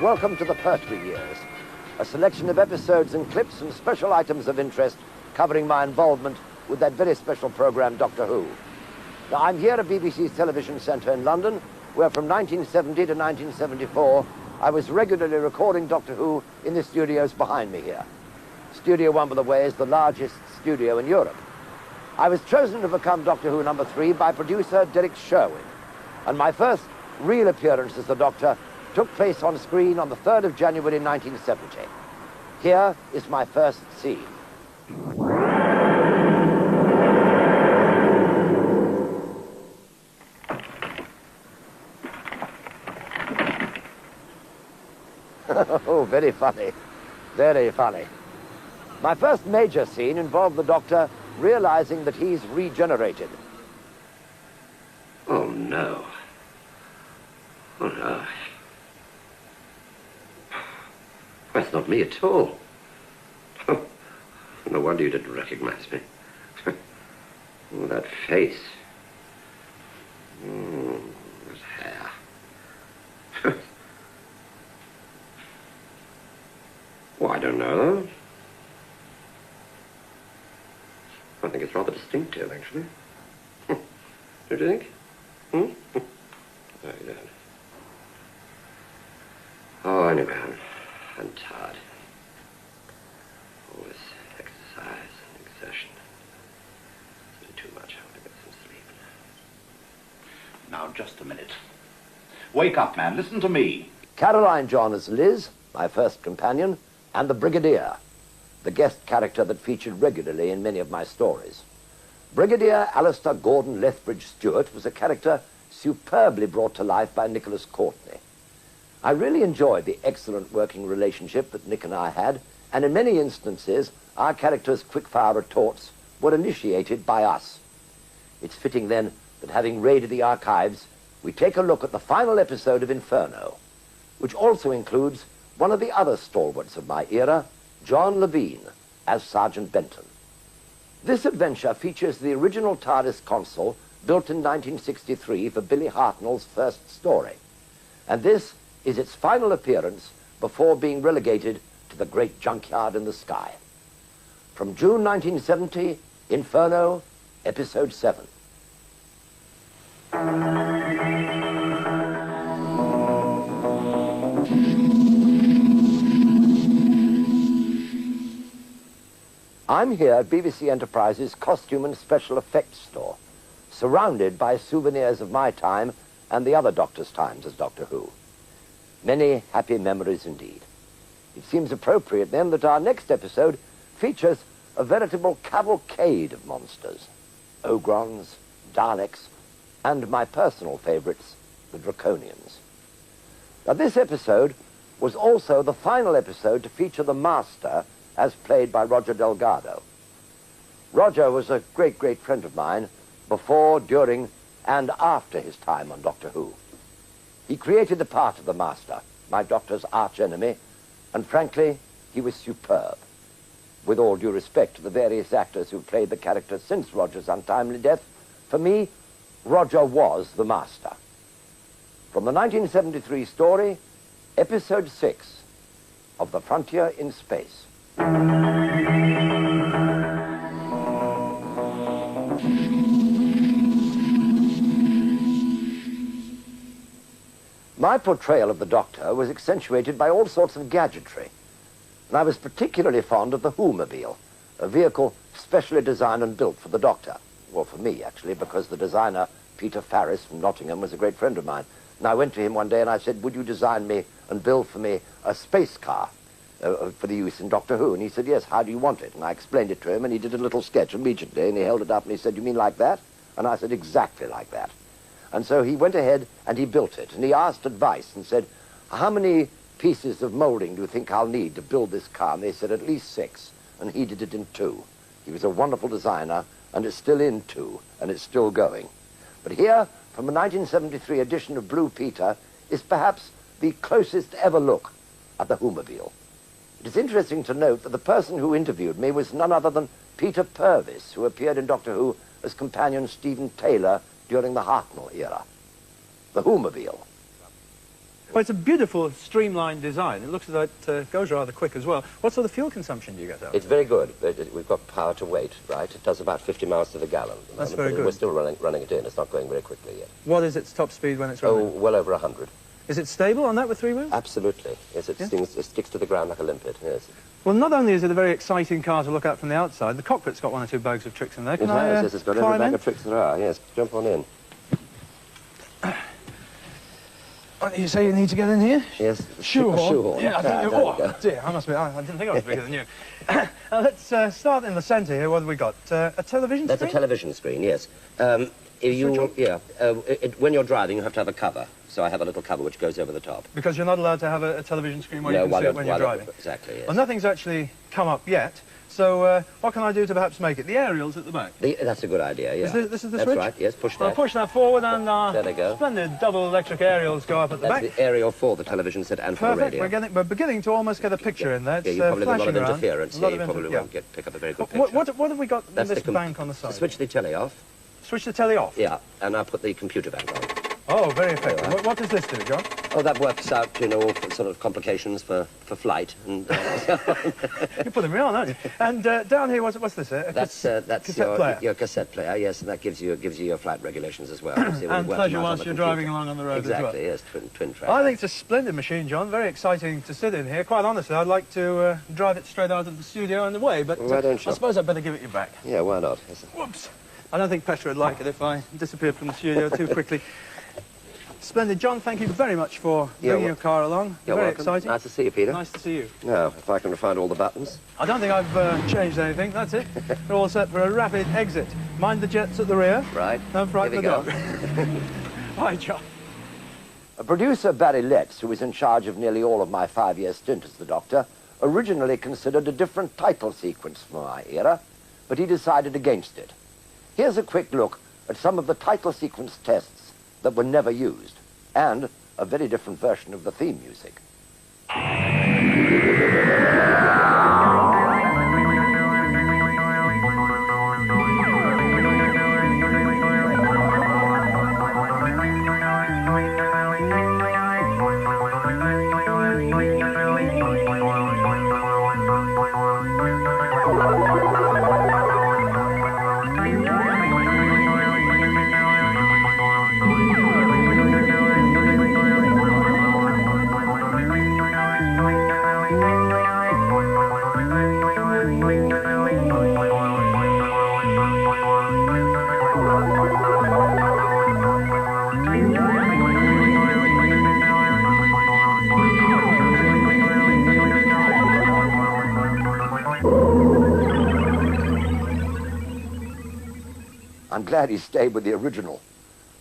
and welcome to the Pertwee years, a selection of episodes and clips and special items of interest covering my involvement with that very special program, Doctor Who. Now, I'm here at BBC's Television Centre in London, where from 1970 to 1974, I was regularly recording Doctor Who in the studios behind me here. Studio 1, by the way, is the largest studio in Europe. I was chosen to become Doctor Who number 3 by producer Derek Sherwin, and my first real appearance as the Doctor took place on screen on the 3rd of January 1970. Here is my first scene. Oh, very funny. Very funny. My first major scene involved the Doctor realizing that he's regenerated. Oh, no. Oh, no. That's not me at all. No wonder you didn't recognize me. Oh, that face. That hair. Well, I don't know. I think it's rather distinctive, actually. Don't you think? No, you don't. Oh, anyway, I'm tired. All this exercise and exertion. It's been too much. I want to get some sleep. Now, just a minute. Wake up, man. Listen to me. Caroline John as Liz, my first companion, and the Brigadier, the guest character that featured regularly in many of my stories. Brigadier Alistair Gordon Lethbridge Stewart was a character superbly brought to life by Nicholas Courtney. I really enjoyed the excellent working relationship that Nick and I had, and in many instances, our characters' quick-fire retorts were initiated by us. It's fitting, then, that having raided the archives, we take a look at the final episode of Inferno, which also includes one of the other stalwarts of my era, John Levine, as Sergeant Benton. This adventure features the original TARDIS console built in 1963 for Billy Hartnell's first story, and this is its final appearance before being relegated to the great junkyard in the sky. From June 1970, Inferno, Episode 7. I'm here at BBC Enterprise's Costume and Special Effects store, surrounded by souvenirs of my time and the other Doctor's times as Doctor Who. Many happy memories indeed. It seems appropriate then that our next episode features a veritable cavalcade of monsters, Ogrons, Daleks, and my personal favorites, the Draconians. Now, this episode was also the final episode to feature the Master as played by Roger Delgado. Roger was a great, great friend of mine before, during, and after his time on Doctor Who. He created the part of the Master, my Doctor's arch-enemy, and frankly, he was superb. With all due respect to the various actors who played the character since Roger's untimely death, for me, Roger was the Master. From the 1973 story, Episode 6 of The Frontier in Space. My portrayal of the Doctor was accentuated by all sorts of gadgetry, and I was particularly fond of the Who-mobile, a vehicle specially designed and built for the Doctor. Well, for me, actually, because the designer, Peter Farris from Nottingham, was a great friend of mine. And I went to him one day and I said, would you design me and build for me a space car for the use in Doctor Who? And he said, yes, how do you want it? And I explained it to him, and he did a little sketch immediately, and he held it up and he said, you mean like that? And I said, exactly like that. And so he went ahead and he built it, and he asked advice and said, how many pieces of molding do you think I'll need to build this car? And they said, at least 6, and he did it in 2. He was a wonderful designer, and it's still in 2, and it's still going. But here, from a 1973 edition of Blue Peter, is perhaps the closest ever look at the Who-mobile. It is interesting to note that the person who interviewed me was none other than Peter Purvis, who appeared in Doctor Who as companion Stephen Taylor during the Hartnell era. The Who-mobile. Well, it's a beautiful, streamlined design. It looks as though it goes rather quick as well. What sort of fuel consumption do you get out of it? It's very good. We've got power to weight, right? It does about 50 miles to the gallon. At the That's moment, very but good. We're still running it in. It's not going very quickly yet. What is its top speed when it's Oh, running? well over 100. Is it stable on that with three wheels? Absolutely. Yes, it sticks to the ground like a limpet, yes. Well, not only is it a very exciting car to look at from the outside, the cockpit's got one or two bags of tricks in there. Can It I has, yes, it's got every climb bag in? of tricks there are. Yes, jump on in. You say you need to get in here? Yes. Shoehorn. Shoehorn. Yeah, I think Ah, you... there we Oh, go. dear, I didn't think I was bigger than you. Let's start in the centre here. What have we got? A television That's screen? a television screen, yes. Switch When you're driving, you have to have a cover. So I have a little cover which goes over the top. Because you're not allowed to have a television screen where you can see it when you're driving. Exactly, yes. Well, nothing's actually come up yet. So what can I do to perhaps make it? The aerial's at the back. That's a good idea, yeah. This is the That's switch? right, yes, push I'll that. push that forward and There they go. splendid double electric aerials go up at the That's back. the aerial for the television set and for the Perfect. radio. We're beginning to almost get a picture in there. It's Yeah, you probably have a lot flashing of around. interference. A lot Yeah, you of probably yeah. won't pick up a very good picture. What have we got in That's this the bank on the side? Switch the telly off. Switch the telly off? Yeah, and I'll put the computer bank on. Oh, very effective. What does this do, John? Oh, that works out, you know, all sort of complications for flight. And You're putting me on, aren't you? And down here, what's this? that's cassette player. your cassette player, yes, and that gives you your flight regulations as well. See, And pleasure whilst you're driving along on the road exactly, as yes, twin track. well. I think it's a splendid machine, John. Very exciting to sit in here. Quite honestly, I'd like to drive it straight out of the studio and away, but Why don't you? I suppose I'd better give it you back. Yeah, why not? Whoops. I don't think Petra would like it if I disappeared from the studio too quickly. Splendid. John, thank you very much for bringing your car along. You're very welcome. exciting. Nice to see you, Peter. Nice to see you. Now, if I can find all the buttons. I don't think I've changed anything. That's it. We're all set for a rapid exit. Mind the jets at the rear. Right. Don't frighten the Here dog. we go. Hi, John. Producer Barry Letts, who was in charge of nearly all of my 5-year stint as the Doctor, originally considered a different title sequence for my era, but he decided against it. Here's a quick look at some of the title sequence tests that were never used, and a very different version of the theme music. I'm glad he stayed with the original.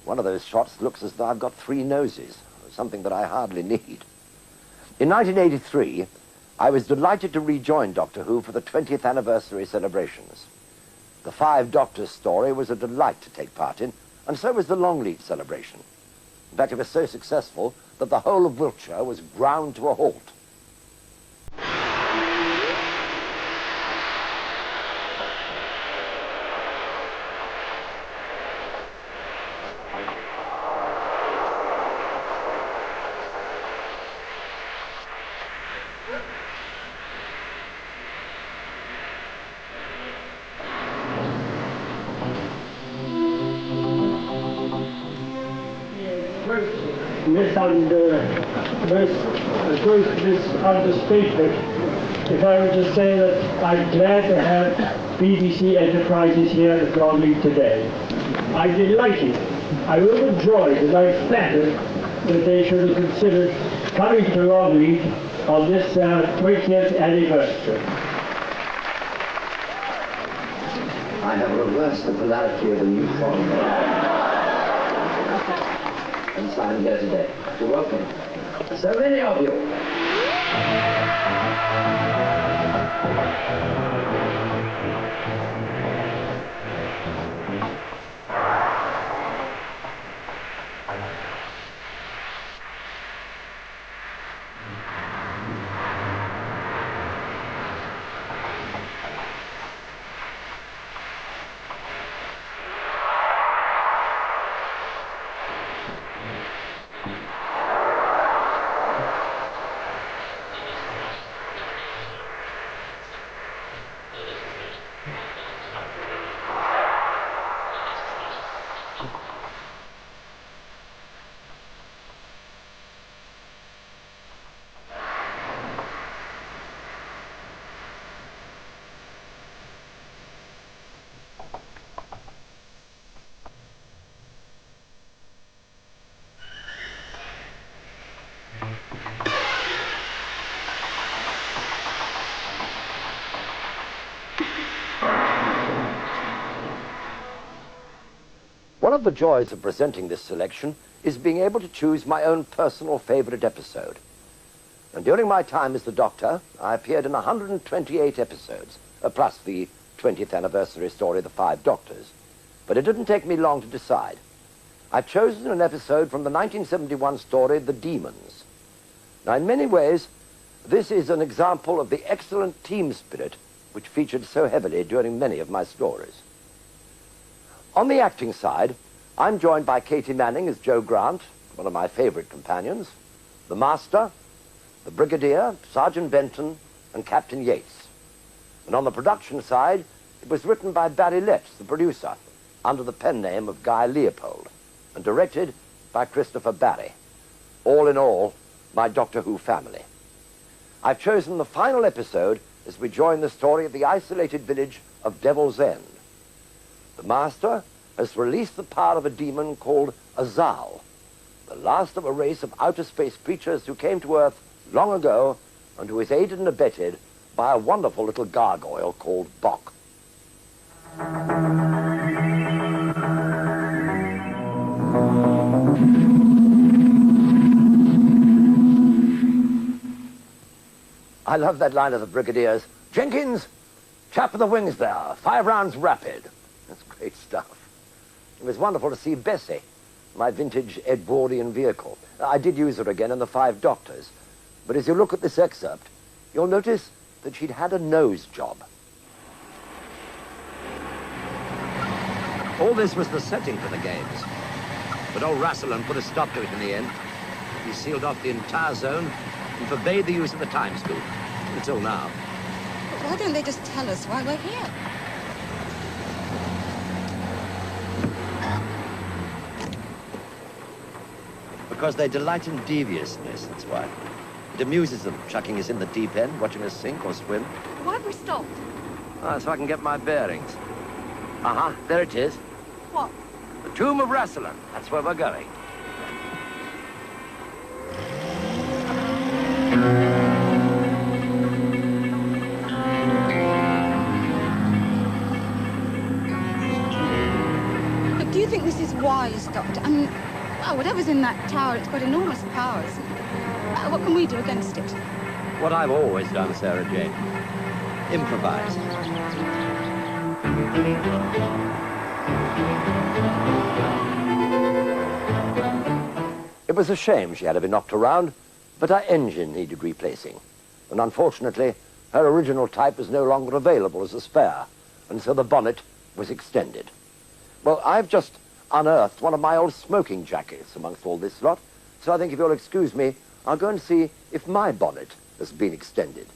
One of those shots looks as though I've got 3 noses, something that I hardly need. In 1983, I was delighted to rejoin Doctor Who for the 20th anniversary celebrations. The 5 Doctors story was a delight to take part in, and so was the Longleat celebration. In fact, it was so successful that the whole of Wiltshire was ground to a halt. Misunderstatement if I were to say that I'm glad to have BBC Enterprises here at Longleat today. I'm delighted, I'm overjoyed, and I'm flattered that they should have considered coming to Longleat on this 20th anniversary. I have reversed the polarity of the neutron. And so I'm here today. You're welcome. So many of you. One of the joys of presenting this selection is being able to choose my own personal favorite episode. And during my time as the Doctor, I appeared in 128 episodes, plus the 20th anniversary story, The Five Doctors. But it didn't take me long to decide. I've chosen an episode from the 1971 story, The Demons. Now, in many ways, this is an example of the excellent team spirit which featured so heavily during many of my stories. On the acting side, I'm joined by Katie Manning as Joe Grant, one of my favorite companions, the Master, the Brigadier, Sergeant Benton, and Captain Yates. And on the production side, it was written by Barry Letts, the producer, under the pen name of Guy Leopold, and directed by Christopher Barry. All in all, my Doctor Who family. I've chosen the final episode as we join the story of the isolated village of Devil's End. The Master has released the power of a demon called Azal, the last of a race of outer space creatures who came to Earth long ago and who is aided and abetted by a wonderful little gargoyle called Bok. I love that line of the Brigadier's, "Jenkins, chap of the wings there, 5 rounds rapid." That's great stuff. It was wonderful to see Bessie, my vintage Edwardian vehicle. I did use her again in The Five Doctors, but as you look at this excerpt, you'll notice that she'd had a nose job. All this was the setting for the games, but old Rassilon put a stop to it in the end. He sealed off the entire zone and forbade the use of the time scoop, until now. But why don't they just tell us why we're here? Because they delight in deviousness, that's why. It amuses them, chucking us in the deep end, watching us sink or swim. Why have we stopped? So I can get my bearings. There it is. What? The tomb of Rassilon. That's where we're going. But do you think this is wise, Doctor? I mean, well, whatever's in that tower, it's got enormous powers. What can we do against it? What I've always done, Sarah Jane. Improvise. It was a shame she had to be knocked around, but her engine needed replacing. And unfortunately, her original type was no longer available as a spare, and so the bonnet was extended. Well, I've just unearthed one of my old smoking jackets amongst all this lot, so I think if you'll excuse me, I'll go and see if my bonnet has been extended.